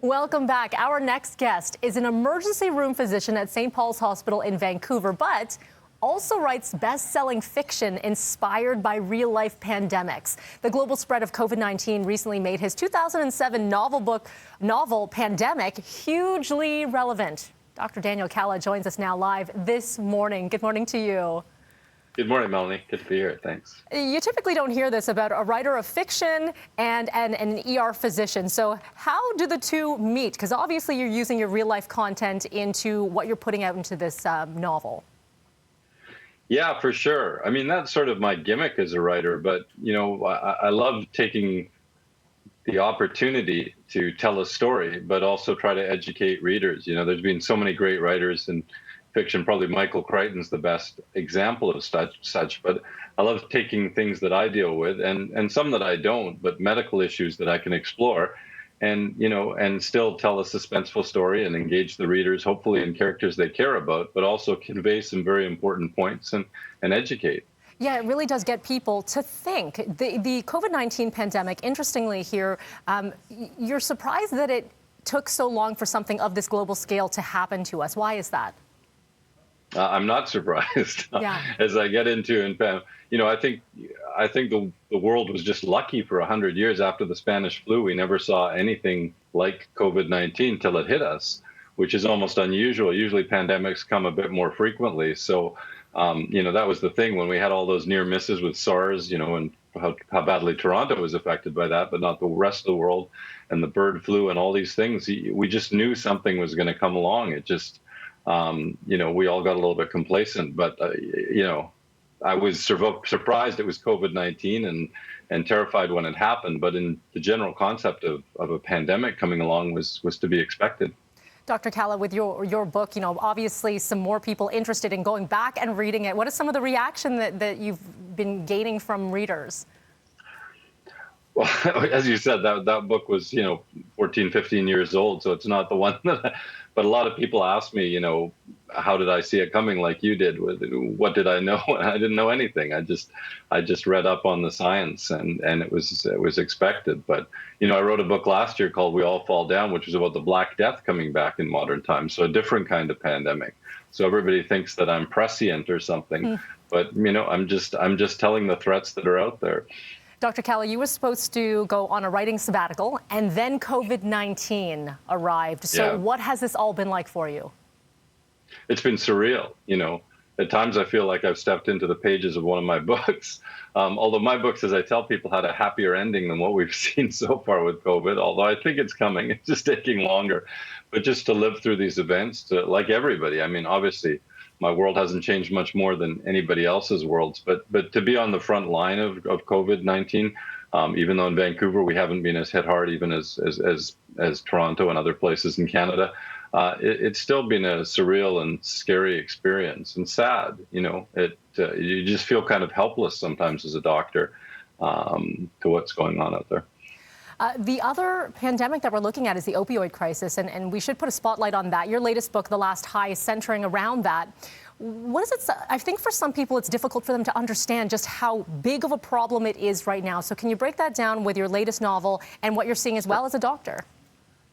Welcome back. Our next guest is an emergency room physician at St. Paul's Hospital in Vancouver, but also writes best-selling fiction inspired by real-life pandemics. The global spread of COVID-19 recently made his 2007 novel Pandemic hugely relevant. Dr. Daniel Kalla joins us now live this morning. Good morning to you. Good morning, Melanie. Good to be here. Thanks. You typically don't hear this about a writer of fiction and an ER physician. So how do the two meet? Because obviously you're using your real-life content into what you're putting out into this novel. Yeah, for sure. I mean, that's sort of my gimmick as a writer. But, I love taking the opportunity to tell a story, but also try to educate readers. There's been so many great writers in fiction. Probably Michael Crichton's the best example of such, but I love taking things that I deal with and some that I don't, but medical issues that I can explore and still tell a suspenseful story and engage the readers, hopefully in characters they care about, but also convey some very important points and educate. Yeah, it really does get people to think. The COVID-19 pandemic, interestingly here, you're surprised that it took so long for something of this global scale to happen to us. Why is that? I'm not surprised. Yeah. As I get into, I think the world was just lucky for 100 years after the Spanish flu. We never saw anything like COVID-19 till it hit us, which is almost unusual. Usually pandemics come a bit more frequently. So, that was the thing when we had all those near misses with SARS, and how badly Toronto was affected by that, but not the rest of the world, and the bird flu and all these things. We just knew something was going to come along. It just, we all got a little bit complacent, but, I was surprised it was COVID-19 and terrified when it happened. But in the general concept of a pandemic coming along was to be expected. Dr. Kalla, with your book, obviously some more people interested in going back and reading it. What is some of the reaction that you've been gaining from readers? Well, as you said, that book was, 14, 15 years old. So it's not the one but a lot of people ask me, how did I see it coming like you did? What did I know? I didn't know anything. I just read up on the science and it was expected. But, I wrote a book last year called We All Fall Down, which was about the Black Death coming back in modern times. So a different kind of pandemic. So everybody thinks that I'm prescient or something, but, I'm just telling the threats that are out there. Dr. Kalla, you were supposed to go on a writing sabbatical, and then COVID-19 arrived. So Yeah. What has this all been like for you? It's been surreal. At times I feel like I've stepped into the pages of one of my books. Although my books, as I tell people, had a happier ending than what we've seen so far with COVID, although I think it's coming. It's just taking longer. But just to live through these events, like everybody, I mean, obviously, my world hasn't changed much more than anybody else's worlds, but to be on the front line of COVID-19, even though in Vancouver we haven't been as hit hard even as Toronto and other places in Canada, it's still been a surreal and scary experience and sad. You just feel kind of helpless sometimes as a doctor to what's going on out there. The other pandemic that we're looking at is the opioid crisis, and we should put a spotlight on that. Your latest book, The Last High, is centering around that. What is it? I think for some people it's difficult for them to understand just how big of a problem it is right now. So can you break that down with your latest novel and what you're seeing as well as a doctor?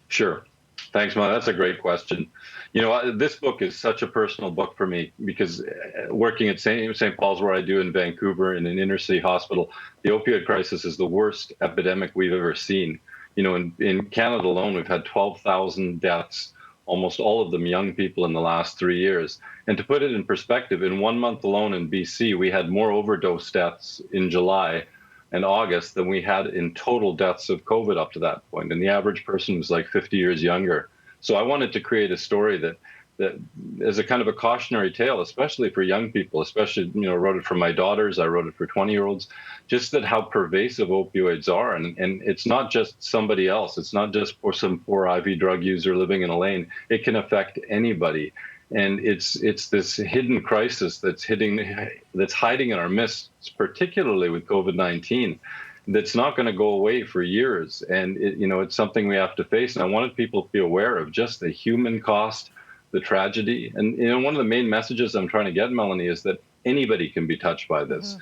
Sure. Thanks, Mo. That's a great question. This book is such a personal book for me because working at St. Paul's, where I do in Vancouver in an inner city hospital, the opioid crisis is the worst epidemic we've ever seen. In Canada alone, we've had 12,000 deaths, almost all of them young people in the last 3 years. And to put it in perspective, in 1 month alone in BC, we had more overdose deaths in July and August than we had in total deaths of COVID up to that point. And the average person was like 50 years younger. So I wanted to create a story that is a kind of a cautionary tale, especially for young people, especially, wrote it for my daughters. I wrote it for 20-year-olds, just that how pervasive opioids are. And it's not just somebody else. It's not just for some poor IV drug user living in a lane. It can affect anybody. And it's this hidden crisis that's hiding in our midst, particularly with COVID-19, that's not going to go away for years. And it's something we have to face. And I wanted people to be aware of just the human cost, the tragedy. And one of the main messages I'm trying to get, Melanie, is that anybody can be touched by this.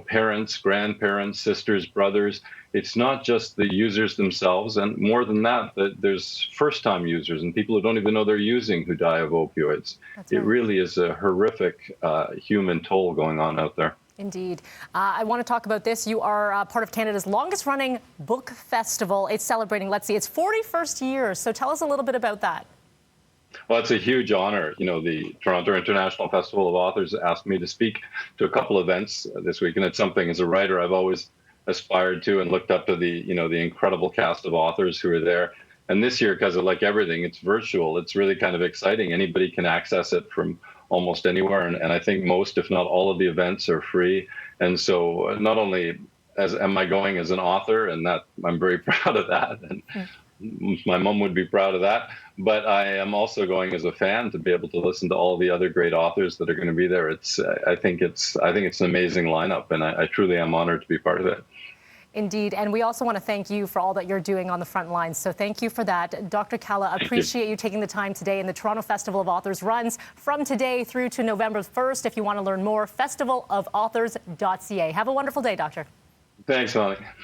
parents, grandparents, sisters, brothers. It's not just the users themselves, and more than that, that there's first-time users and people who don't even know they're using who die of opioids. That's It right. really is a horrific human toll going on out there. Indeed. I want to talk about this. You are part of Canada's longest running book festival. It's celebrating, let's see, its 41st year. So tell us a little bit about that. Well, it's a huge honor. The Toronto International Festival of Authors asked me to speak to a couple events this week, and it's something as a writer I've always aspired to and looked up to the incredible cast of authors who are there. And this year, because of like everything, it's virtual. It's really kind of exciting. Anybody can access it from almost anywhere, and I think most, if not all, of the events are free. And so, not only am I going as an author, and that I'm very proud of that, and my mom would be proud of that. But I am also going as a fan to be able to listen to all the other great authors that are going to be there. I think it's an amazing lineup, and I truly am honored to be part of it. Indeed. And we also want to thank you for all that you're doing on the front lines. So thank you for that. Dr. Kalla, appreciate you taking the time today. And the Toronto Festival of Authors runs from today through to November 1st. If you want to learn more, festivalofauthors.ca. Have a wonderful day, Doctor. Thanks, Molly.